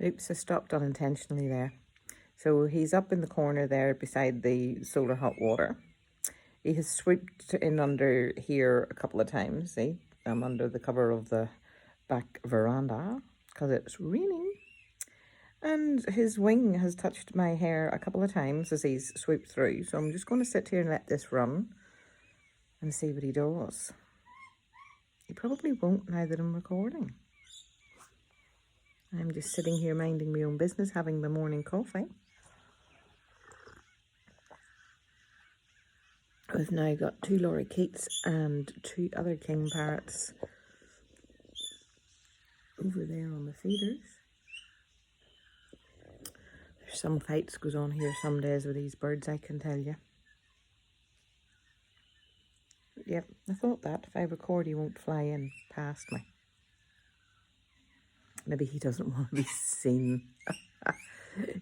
Oops, I stopped unintentionally there. So he's up in the corner there beside the solar hot water. He has swooped in under here a couple of times. See, I'm under the cover of the back veranda because it's raining. And his wing has touched my hair a couple of times as he's swooped through. So I'm just going to sit here and let this run and see what he does. He probably won't now that I'm recording. I'm just sitting here minding my own business, having my morning coffee. We've now got 2 lorikeets and 2 other king parrots over there on the feeders. There's some fights goes on here some days with these birds, I can tell you. Yep, I thought that. If I record, he won't fly in past me. Maybe he doesn't want to be seen.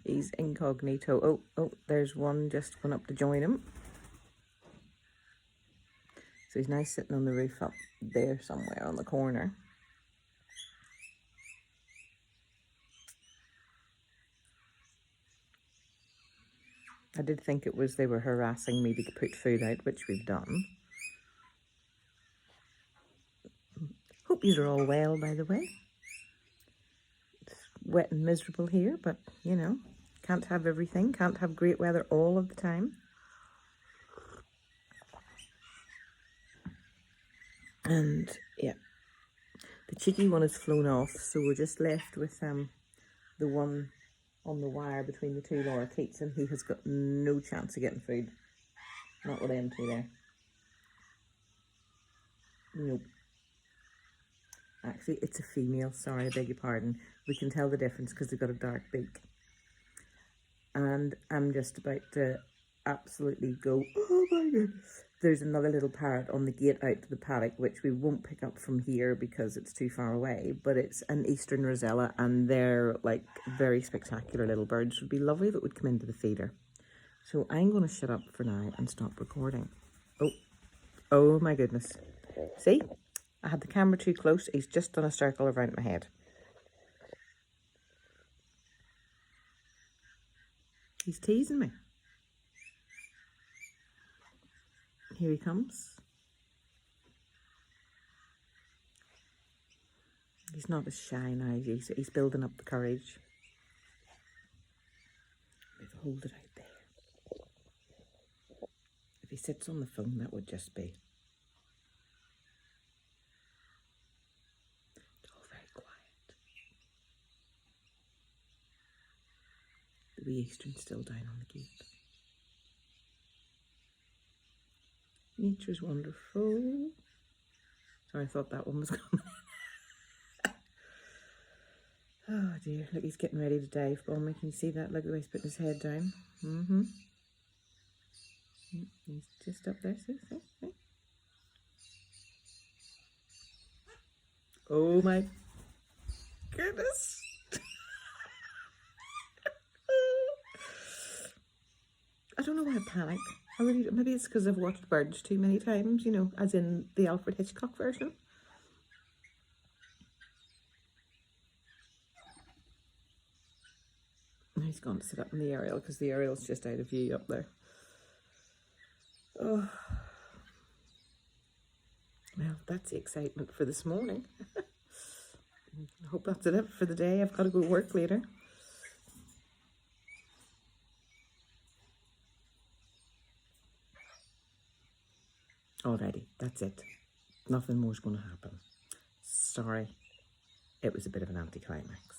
He's incognito. Oh, there's one just going up to join him. So he's now sitting on the roof up there somewhere on the corner. I did think it was they were harassing me to put food out, which we've done. Hope you are all well, by the way. It's wet and miserable here, but, you know, can't have everything. Can't have great weather all of the time. And, yeah, the cheeky one has flown off, so we're just left with the one on the wire between the 2 lorikeets, and he has got no chance of getting food. Not with them 2 there. Nope. Actually, it's a female. Sorry, I beg your pardon. We can tell the difference because they've got a dark beak. And I'm just about to absolutely go, oh my goodness. There's another little parrot on the gate out to the paddock, which we won't pick up from here because it's too far away. But it's an eastern rosella, and they're like very spectacular little birds. It would be lovely if it would come into the feeder. So I'm going to shut up for now and stop recording. Oh my goodness. See? I had the camera too close. He's just done a circle around my head. He's teasing me. Here he comes. He's not as shy now. He's building up the courage. Maybe hold it out there. If he sits on the phone, that would just be... It's all very quiet. The wee eastern's still down on the gate. Nature's wonderful. Sorry, I thought that one was coming. Oh dear, look, he's getting ready to dive bomb me. Can you see that? Look at the way he's putting his head down. He's just up there, see? Oh my goodness. I don't know why I panic. Maybe it's because I've watched birds too many times, you know, as in the Alfred Hitchcock version. He's gone to sit up in the aerial because the aerial's just out of view up there. Oh. Well, that's the excitement for this morning. I hope that's it for the day. I've got to go work later. Alrighty, that's it. Nothing more's going to happen. Sorry, it was a bit of an anticlimax.